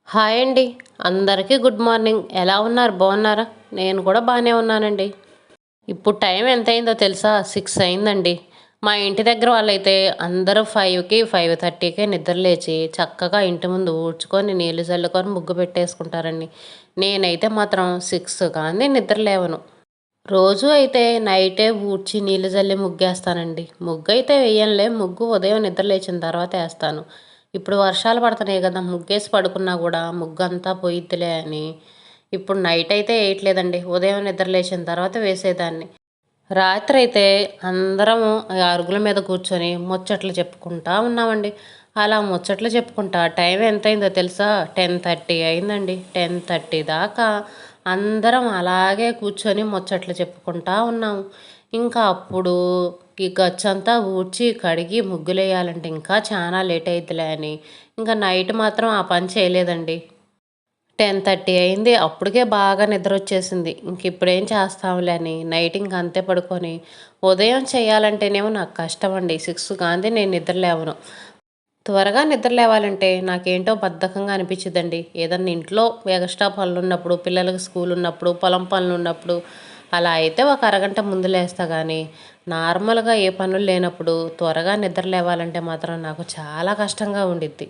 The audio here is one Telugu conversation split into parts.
హాయ్ అండి. అందరికీ గుడ్ మార్నింగ్. ఎలా ఉన్నారు? బాగున్నారా? నేను కూడా బాగానే ఉన్నానండి. ఇప్పుడు టైం ఎంత అయిందో తెలుసా? 6 అయిందండి. మా ఇంటి దగ్గర వాళ్ళైతే అందరూ 5కి 5:30కే నిద్ర లేచి చక్కగా ఇంటి ముందు ఊడ్చుకొని నీళ్లు చల్లుకొని ముగ్గు పెట్టేసుకుంటారండి. నేనైతే మాత్రం 6 కానీ నిద్ర లేవను. రోజు అయితే నైటే ఊడ్చి నీళ్లు చల్లి ముగ్గేస్తానండి. ముగ్గు అయితే వేయనులే, ముగ్గు ఉదయం నిద్ర లేచిన తర్వాత వేస్తాను. ఇప్పుడు వర్షాలు పడుతున్నాయి కదా, ముగ్గేసి పడుకున్నా కూడా ముగ్గంతా పోయిద్దిలే అని ఇప్పుడు నైట్ అయితే వేయట్లేదండి. ఉదయం నిద్ర లేచిన తర్వాత వేసేదాన్ని. రాత్రి అయితే అందరము ఆ అరుగుల మీద కూర్చొని ముచ్చట్లు చెప్పుకుంటా ఉన్నామండి. అలా ముచ్చట్లు చెప్పుకుంటా టైం ఎంత అయిందో తెలుసా? 10:30 అయిందండి. 10:30 దాకా అందరం అలాగే కూర్చొని ముచ్చట్లు చెప్పుకుంటా ఉన్నాము. ఇంకా అప్పుడు ఈ గచ్చంతా ఊడ్చి కడిగి ముగ్గులేయాలంటే ఇంకా చాలా లేట్ అయిద్దిలే అని ఇంకా నైట్ మాత్రం ఆ పని చేయలేదండి. 10:30 అయింది. అప్పటికే బాగా నిద్ర వచ్చేసింది. ఇంక ఇప్పుడేం చేస్తాంలే అని నైట్ ఇంక అంతే పడుకొని ఉదయం చేయాలంటేనేమో నాకు కష్టం అండి. 6 కాంతి నేను నిద్ర లేవను. త్వరగా నిద్ర లేవాలంటే నాకేంటో బద్ధకంగా అనిపించిద్దండి. ఏదన్నా ఇంట్లో ఎక్స్ట్రా పనులున్నప్పుడు, పిల్లలకి స్కూల్ ఉన్నప్పుడు, పొలం పనులున్నప్పుడు అలా అయితే ఒక అరగంట ముందు లేస్తా కానీ నార్మల్గా ఏ పనులు లేనప్పుడు త్వరగా నిద్ర లేవాలంటే మాత్రం నాకు చాలా కష్టంగా ఉండిద్ది.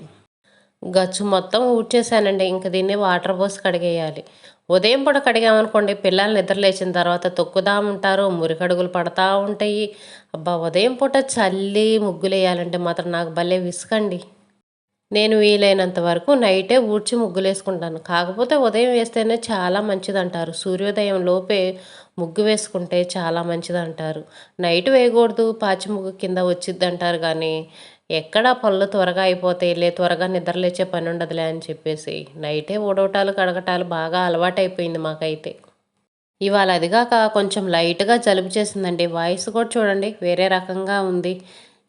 గచ్చు మొత్తం ఊడ్చేసానండి. ఇంక దీన్ని వాటర్ పోసి కడిగేయాలి. ఉదయం పూట కడిగామనుకోండి పిల్లలు నిద్ర లేచిన తర్వాత తొక్కుతా ఉంటారు, మురికడుగులు పడతా ఉంటాయి. అబ్బా! ఉదయం పూట చల్లి ముగ్గులేయాలంటే మాత్రం నాకు భలే విసుగండి. నేను వీలైనంత వరకు నైటే ఊడ్చి ముగ్గులేసుకుంటాను. కాకపోతే ఉదయం వేస్తేనే చాలా మంచిదంటారు. సూర్యోదయం లోపే ముగ్గు వేసుకుంటే చాలా మంచిదంటారు. నైట్ వేయకూడదు, పాచి ముగ్గు కింద వచ్చిద్దంటారు కానీ ఎక్కడ పనులు త్వరగా అయిపోతాయిలే, త్వరగా నిద్ర లేచే పని ఉండదులే అని చెప్పేసి నైటే ఊడవటాలు కడగటాలు బాగా అలవాటైపోయింది మాకైతే. ఇవాళ అదిగాక కొంచెం లైట్‌గా జలుబు చేసిందండి. వాయిస్ కూడా చూడండి వేరే రకంగా ఉంది.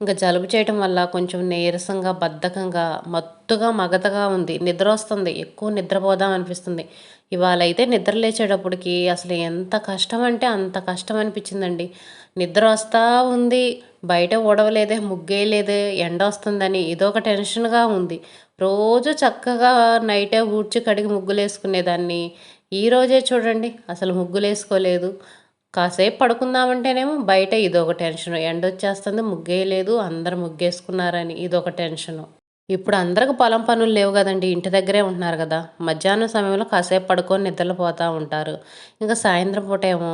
ఇంక జలుబు చేయటం వల్ల కొంచెం నీరసంగా, బద్ధకంగా, మత్తుగా, మగతగా ఉంది. నిద్రొస్తుంది. ఎక్కువ నిద్రపోదాం అనిపిస్తుంది. ఇవాళైతే నిద్ర లేచేటప్పటికి అసలు ఎంత కష్టం అంటే అంత కష్టం అనిపించిందండి. నిద్ర వస్తా ఉంది. బయట ఊడవలేదే, ముగ్గేయలేదే, ఎండొస్తుందని ఇదొక టెన్షన్‌గా ఉంది. రోజు చక్కగా నైటే ఊడ్చి కడిగి ముగ్గులేసుకునేదాన్ని. ఈరోజే చూడండి అసలు ముగ్గులేసుకోలేదు. కాసేపు పడుకుందామంటేనేమో బయట ఇదొక టెన్షను. ఎండొచ్చేస్తుంది, ముగ్గేయలేదు, అందరూ ముగ్గేసుకున్నారని ఇదొక టెన్షను. ఇప్పుడు అందరికి పొలం పనులు లేవు గదండీ! ఇంటి దగ్గరే ఉంటున్నారు గదా! మధ్యాహ్నం సమయంలో కాసేపు పడుకొని నిద్రలు పోతా ఉంటారు. ఇంక సాయంత్రం పూటేమో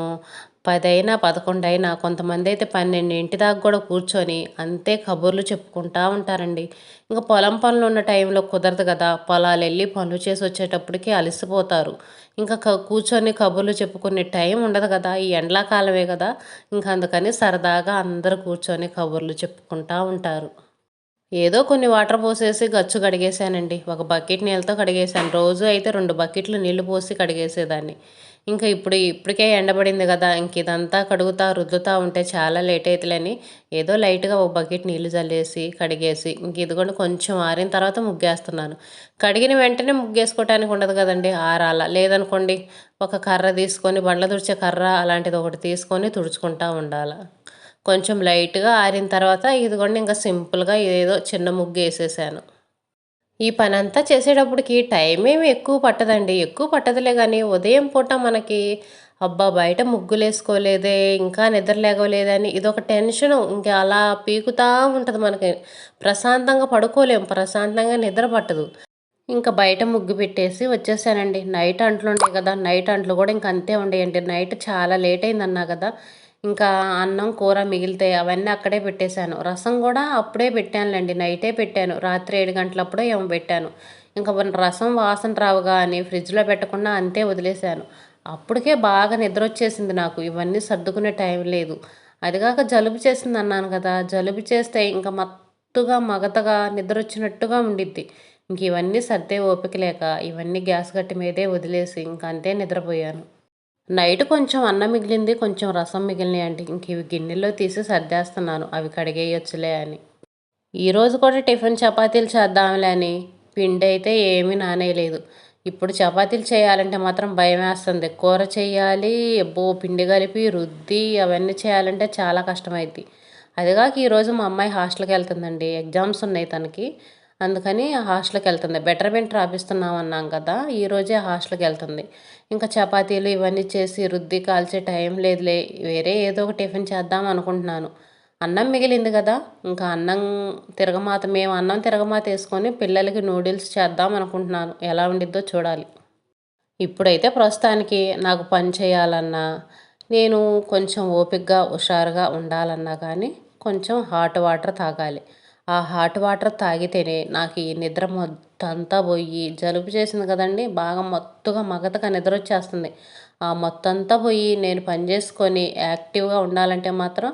10 అయినా, 11 అయినా కొంతమందైతే 12 దాకా గూడా కూర్చొని అంతే కబుర్లు చెప్పుకుంటా ఉంటారండి. ఇంక పొలం పనులున్న టైంలో కుదరదు గదా! పొలాలెళ్ళి పనులు చేసొచ్చేటప్పటికి అలసిపోతారు. ఇంకా కూర్చొని కబుర్లు చెప్పుకునే టైం ఉండదు గదా! ఈ ఎండ్లాకాలమే గదా! ఇంక అందుకని సరదాగా అందరూ కూర్చొని కబుర్లు చెప్పుకుంటా ఉంటారు. ఏదో కొన్ని వాటర్ పోసేసి గచ్చు కడిగేశానండి. ఒక బకెట్ నీళ్ళతో కడిగేశాను. రోజు అయితే 2 బకెట్లు నీళ్లు పోసి కడిగేసేదాన్ని. ఇంకా ఇప్పటికే ఎండబడింది గదా! ఇంక ఇదంతా కడుగుతా, రుద్దుతా ఉంటే చాలా లేట్ అయిద్దిలని ఏదో లైట్‌గా ఒక బకెట్ నీళ్లు జల్లేసి, కడిగేసి ఇంక ఇదిగోండి కొంచెం ఆరిన తర్వాత ముగ్గేస్తున్నాను. కడిగిన వెంటనే ముగ్గేసుకోవటానికి ఉండదు గదండీ! ఆరాల. లేదనుకోండి ఒక కర్ర తీసుకొని బండ్లు తుడిచే కర్ర అలాంటిది ఒకటి తీసుకొని తుడుచుకుంటా ఉండాల. కొంచెం లైట్‌గా ఆరిన తర్వాత ఇదిగోండి ఇంక సింపుల్‌గా ఏదో చిన్న ముగ్గేసేసాను. ఈ పనంతా చేసేటప్పటికి టైమేమి ఎక్కువ పట్టదండి. ఎక్కువ పట్టదులే గానీ ఉదయం పూట మనకి అబ్బా! బయట ముగ్గులేసుకోలేదే, ఇంకా నిద్ర లేగవలేదని ఇదొక టెన్షను. ఇంక అలా పీకుతా ఉంటది మనకి. ప్రశాంతంగా పడుకోలేం. ప్రశాంతంగా నిద్ర పట్టదు. ఇంక బయట ముగ్గు పెట్టేసి వచ్చేసానండి. నైట్ అంట్లుంటాయి గదా! నైట్ అంట్లు గూడా ఇంక అంతే ఉండేయండి. నైట్ చాలా లేట్ అయిందన్నా గదా! ఇంకా అన్నం, కూర మిగిలితే అవన్నీ అక్కడే పెట్టేశాను. రసం గూడా అప్పుడే పెట్టానులెండి. నైటే పెట్టాను. రాత్రి 7 గంటలప్పుడో ఏమో పెట్టాను. ఇంక రసం వాసన రావుగా అని ఫ్రిడ్జ్‌లో పెట్టకుండా అంతే వదిలేశాను. అప్పటికే బాగా నిద్రొచ్చేసింది నాకు. ఇవన్నీ సర్దుకునే టైం లేదు. అదిగాక జలుబు చేసిందన్నాను గదా! జలుబు చేస్తే ఇంక మత్తుగా, మగతగా నిద్రొచ్చినట్టుగా ఉండిద్ది. ఇంక ఇవన్నీ సర్దే ఓపిక లేక ఇవన్నీ గ్యాస్ గట్టి మీదే వదిలేసి ఇంక అంతే నిద్రపోయాను. నైట్ కొంచెం అన్నం మిగిలింది, కొంచెం రసం మిగిలినాయండి. ఇంక ఇవి గిన్నెలో తీసి సర్దేస్తున్నాను. అవి కడిగేయొచ్చులే అని. ఈరోజు కూడా టిఫిన్ చపాతీలు చేద్దాంలే అని పిండైతే ఏమీ నానేయలేదు. ఇప్పుడు చపాతీలు చేయాలంటే మాత్రం భయమేస్తుంది. కూర చెయ్యాలి, అబ్బో! పిండి కలిపి, రుద్ది అవన్నీ చేయాలంటే చాలా కష్టమైద్ది. అదిగాక ఈరోజు మా అమ్మాయి హాస్టల్‌కెళ్తుందండి. ఎగ్జామ్స్ ఉన్నాయి తనకి. అందుకని ఆ హాస్టల్కి వెళ్తుంది. బెటర్మెంట్ రాపిస్తున్నాం అన్నాం కదా, ఈరోజే హాస్టల్కి వెళ్తుంది. ఇంకా చపాతీలు ఇవన్నీ చేసి రుద్ది కాల్చే టైం లేదులే, వేరే ఏదో ఒక టిఫిన్ చేద్దాం అనుకుంటున్నాను. అన్నం మిగిలింది కదా, ఇంకా మేము అన్నం తిరగమాత వేసుకొని పిల్లలకి నూడిల్స్ చేద్దాం అనుకుంటున్నాను. ఎలా ఉండిద్దో చూడాలి. ఇప్పుడైతే ప్రస్తుతానికి నాకు పని చేయాలన్నా, నేను కొంచెం ఓపికగా హుషారుగా ఉండాలన్నా కానీ కొంచెం హాట్ వాటర్ తాగాలి. ఆ హాట్ వాటర్ తాగితేనే నాకు ఈ నిద్ర మొత్తంతా పోయి, జలుబు చేసింది కదండి, బాగా మత్తుగా మగతగా నిద్ర వచ్చేస్తుంది. ఆ మొత్తంతా పోయి నేను పని చేసుకొని యాక్టివ్గా ఉండాలంటే మాత్రం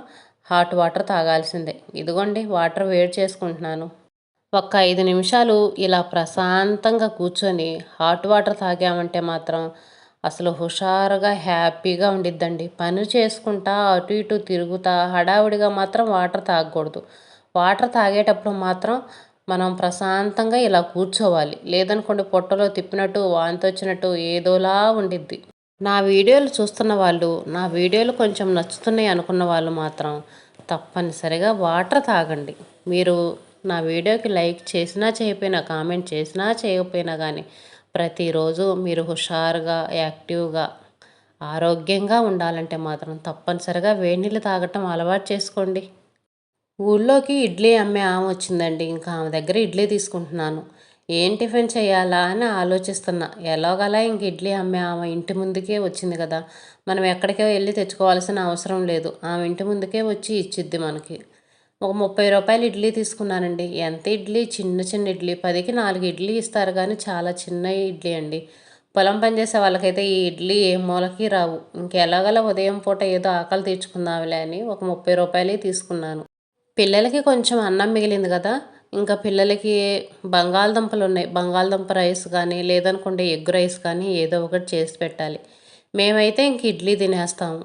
హాట్ వాటర్ తాగాల్సిందే. ఇదిగోండి వాటర్ వేడి చేసుకుంటున్నాను. ఒక్క 5 నిమిషాలు ఇలా ప్రశాంతంగా కూర్చొని హాట్ వాటర్ తాగామంటే మాత్రం అసలు హుషారుగా హ్యాపీగా ఉండిద్దండి. పని చేసుకుంటా అటు ఇటు తిరుగుతా హడావుడిగా మాత్రం వాటర్ తాగకూడదు. వాటర్ తాగేటప్పుడు మాత్రం మనం ప్రశాంతంగా ఇలా కూర్చోవాలి. లేదనుకోండి పొట్టలో తిప్పినట్టు వాంతి వచ్చినట్టు ఏదోలా ఉండిద్ది. నా వీడియోలు చూస్తున్న వాళ్ళు, నా వీడియోలు కొంచెం నచ్చుతున్నాయి అనుకున్న వాళ్ళు మాత్రం తప్పనిసరిగా వాటర్ తాగండి. మీరు నా వీడియోకి లైక్ చేసినా చేయకపోయినా, కామెంట్ చేసినా చేయకపోయినా కానీ ప్రతిరోజు మీరు హుషారుగా యాక్టివ్గా ఆరోగ్యంగా ఉండాలంటే మాత్రం తప్పనిసరిగా వేడి నీళ్ళు తాగటం అలవాటు చేసుకోండి. ఊళ్ళోకి ఇడ్లీ అమ్మే ఆమె వచ్చిందండి. ఇంకా ఆమె దగ్గర ఇడ్లీ తీసుకుంటున్నాను. ఏం టిఫిన్ చేయాలా అని ఆలోచిస్తున్నా. ఎలాగలా ఇంక ఇడ్లీ అమ్మే ఆమె ఇంటి ముందుకే వచ్చింది కదా, మనం ఎక్కడికో వెళ్ళి తెచ్చుకోవాల్సిన అవసరం లేదు. ఆమె ఇంటి ముందుకే వచ్చి ఇచ్చిద్ది మనకి. ఒక 30 రూపాయలు ఇడ్లీ తీసుకున్నానండి. ఎంత ఇడ్లీ, చిన్న చిన్న ఇడ్లీ, 10కి 4 ఇడ్లీ ఇస్తారు కానీ చాలా చిన్న ఇడ్లీ అండి. పొలం పనిచేసే వాళ్ళకైతే ఈ ఇడ్లీ ఏ మూలకి రావు. ఇంకెలాగలా ఉదయం పూట ఏదో ఆకలి తీర్చుకుందాంలే అని ఒక 30 రూపాయలే తీసుకున్నాను. పిల్లలకి కొంచెం అన్నం మిగిలింది కదా, ఇంకా పిల్లలకి బంగాళదుంపలు ఉన్నాయి. బంగాళదుంప రైస్ కానీ లేదనుకుంటే ఎగ్ రైస్ కానీ ఏదో ఒకటి చేసి పెట్టాలి. మేమైతే ఇంక ఇడ్లీ తినేస్తాము.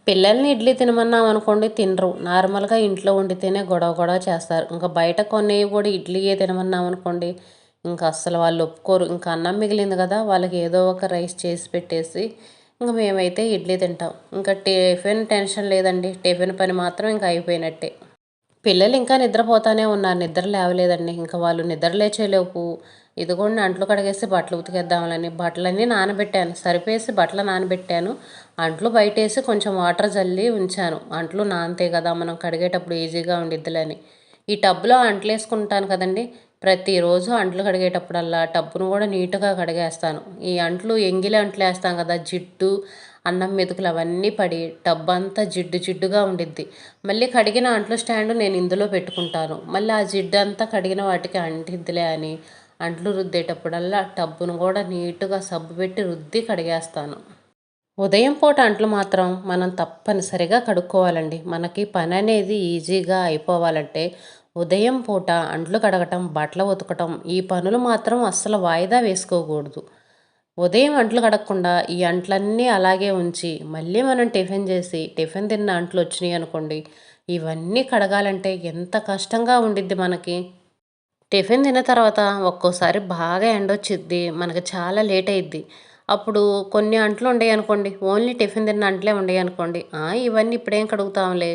పిల్లల్ని ఇడ్లీ తినమన్నాం అనుకోండి తినరు. నార్మల్గా ఇంట్లో వండితేనే గొడవ గొడవ చేస్తారు. ఇంకా బయట కొనేవి కూడా ఇడ్లీయే తినమన్నాం అనుకోండి ఇంకా అస్సలు వాళ్ళు ఒప్పుకోరు. ఇంకా అన్నం మిగిలింది కదా, వాళ్ళకి ఏదో ఒక రైస్ చేసి పెట్టేసి ఇంకా మేమైతే ఇడ్లీ తింటాం. ఇంకా టిఫిన్ టెన్షన్ లేదండి. టిఫిన్ పని మాత్రం ఇంకా అయిపోయినట్టే. పిల్లలు ఇంకా నిద్రపోతానే ఉన్నారు. నిద్ర లేవలేదండి. ఇంకా వాళ్ళు నిద్ర లేచేలోపు ఇదిగోండి అంట్లు కడిగేసి బట్టలు ఉతికేద్దామని బట్టలన్నీ నానబెట్టాను. సరిపేసి బట్టలు నానబెట్టాను. అంట్లు బయటేసి కొంచెం వాటర్ జల్లి ఉంచాను. అంట్లు నానితే కదా మనం కడిగేటప్పుడు ఈజీగా ఉండిద్దిలని. ఈ టబ్లో అంట్లు వేసుకుంటాను కదండి, ప్రతిరోజు అంట్లు కడిగేటప్పుడల్లా టబ్బును కూడా నీట్గా కడిగేస్తాను. ఈ అంట్లు ఎంగిలి అంట్లు వేస్తాం కదా, జిడ్డు అన్నం మెతుకులు అవన్నీ పడి టబ్ అంతా జిడ్డు జిడ్డుగా ఉండిద్ది. మళ్ళీ కడిగిన అంట్లు స్టాండ్ నేను ఇందులో పెట్టుకుంటాను. మళ్ళీ ఆ జిడ్డు అంతా కడిగిన వాటికి అంటిద్దిలే అని అంట్లు రుద్దేటప్పుడల్లా టబ్బును కూడా నీట్గా సబ్బు పెట్టి రుద్ది కడిగేస్తాను. ఉదయం పూట అంట్లు మాత్రం మనం తప్పనిసరిగా కడుక్కోవాలండి. మనకి పని అనేది ఈజీగా అయిపోవాలంటే ఉదయం పూట అంట్లు కడగటం, బట్టలు ఉతకటం ఈ పనులు మాత్రం అస్సలు వాయిదా వేసుకోకూడదు. ఉదయం అంట్లు కడగకుండా ఈ అంట్లన్నీ అలాగే ఉంచి మళ్ళీ మనం టిఫిన్ చేసి టిఫిన్ తిన్న అంట్లు వచ్చినాయి అనుకోండి, ఇవన్నీ కడగాలంటే ఎంత కష్టంగా ఉండిద్ది మనకి. టిఫిన్ తిన్న తర్వాత ఒక్కోసారి బాగా ఎండొచ్చిద్ది, మనకి చాలా లేట్ అయిద్ది. అప్పుడు కొన్ని అంట్లు ఉండయి అనుకోండి, ఓన్లీ టిఫిన్ తిన్న అంట్లే ఉండయి అనుకోండి, ఇవన్నీ ఇప్పుడేం కడుగుతాంలే,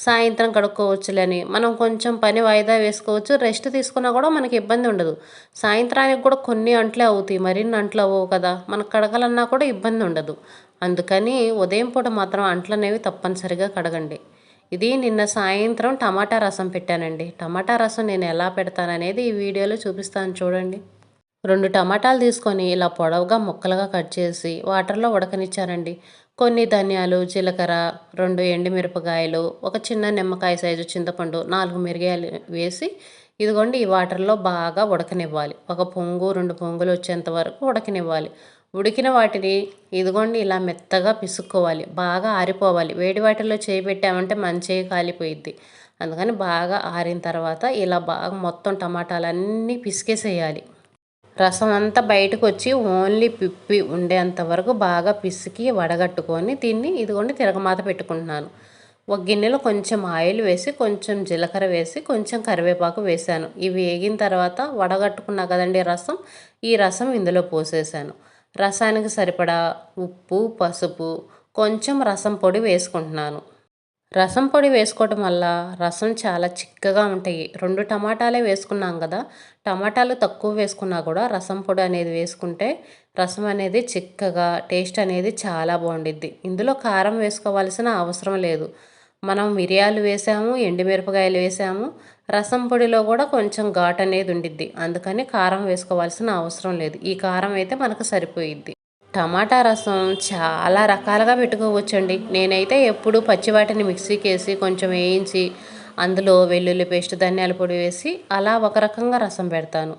సాయంత్రం కడుక్కోవచ్చులే అని మనం కొంచెం పని వాయిదా వేసుకోవచ్చు. రెస్ట్ తీసుకున్నా కూడా మనకి ఇబ్బంది ఉండదు. సాయంత్రానికి కూడా కొన్ని అంట్లే అవుతాయి, మరిన్ని అంట్లు అవ్వవు కదా, మనకు కడగాలన్నా కూడా ఇబ్బంది ఉండదు. అందుకని ఉదయం పూట మాత్రం అంట్లు అనేవి తప్పనిసరిగా కడగండి. ఇది నిన్న సాయంత్రం టమాటా రసం పెట్టానండి. టమాటా రసం నేను ఎలా పెడతాననేది ఈ వీడియోలో చూపిస్తాను చూడండి. 2 టమాటాలు తీసుకొని ఇలా పొడవుగా ముక్కలుగా కట్ చేసి వాటర్లో ఉడకనిచ్చానండి. కొన్ని ధనియాలు, జీలకర్ర, 2 ఎండుమిరపకాయలు, ఒక చిన్న నిమ్మకాయ సైజు చింతపండు, 4 మిరియాలు వేసి ఇదిగోండి ఈ వాటర్లో బాగా ఉడకనివ్వాలి. ఒక పొంగు 2 పొంగులు వచ్చేంత వరకు ఉడకనివ్వాలి. ఉడికిన వాటిని ఇదిగోండి ఇలా మెత్తగా పిసుక్కోవాలి. బాగా ఆరిపోవాలి. వేడి వాటిల్లో చేయి పెట్టామంటే మన చేయి కాలిపోయిద్ది. అందుకని బాగా ఆరిన తర్వాత ఇలా బాగా మొత్తం టమాటాలన్నీ పిసికేసేయాలి. రసం అంతా బయటకు వచ్చి ఓన్లీ పిప్పి ఉండేంత వరకు బాగా పిసికి వడగట్టుకొని దీన్ని ఇదిగోండి తిరగమాత పెట్టుకుంటున్నాను. ఒక గిన్నెలో కొంచెం ఆయిల్ వేసి, కొంచెం జీలకర్ర వేసి, కొంచెం కరివేపాకు వేశాను. ఇవి వేగిన తర్వాత వడగట్టుకున్నా కదండి రసం, ఈ రసం ఇందులో పోసేసాను. రసానికి సరిపడా ఉప్పు, పసుపు, కొంచెం రసం పొడి వేసుకుంటున్నాను. రసం పొడి వేసుకోవటం వల్ల రసం చాలా చిక్కగా ఉంటాయి. 2 టమాటాలే వేసుకున్నాం కదా! టమాటాలు తక్కువ వేసుకున్నా కూడా రసం పొడి అనేది వేసుకుంటే రసం అనేది చిక్కగా టేస్ట్ అనేది చాలా బావుండిద్ది. ఇందులో కారం వేసుకోవాల్సిన అవసరం లేదు. మనం మిరియాలు వేసాము, ఎండుమిరపకాయలు వేసాము. రసం పొడిలో కూడా కొంచెం ఘాటనేది ఉండిద్ది. అందుకని కారం వేసుకోవాల్సిన అవసరం లేదు. ఈ కారం అయితే మనకు సరిపోయిద్ది. టమాటా రసం చాలా రకాలుగా పెట్టుకోవచ్చండి. నేనైతే ఎప్పుడు పచ్చి వాటిని మిక్సీకేసి కొంచెం వేయించి అందులో వెల్లుల్లి పేస్ట్, ధనియాల పొడి వేసి అలా ఒక రకంగా రసం పెడతాను.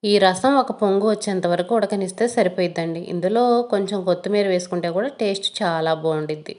ఈ రసం ఒక పొంగు వచ్చేంత వరకు ఉడకనిస్తే సరిపోయిద్దండి. ఇందులో కొంచెం కొత్తిమీర వేసుకుంటే కూడా టేస్ట్ చాలా బావుండిద్ది.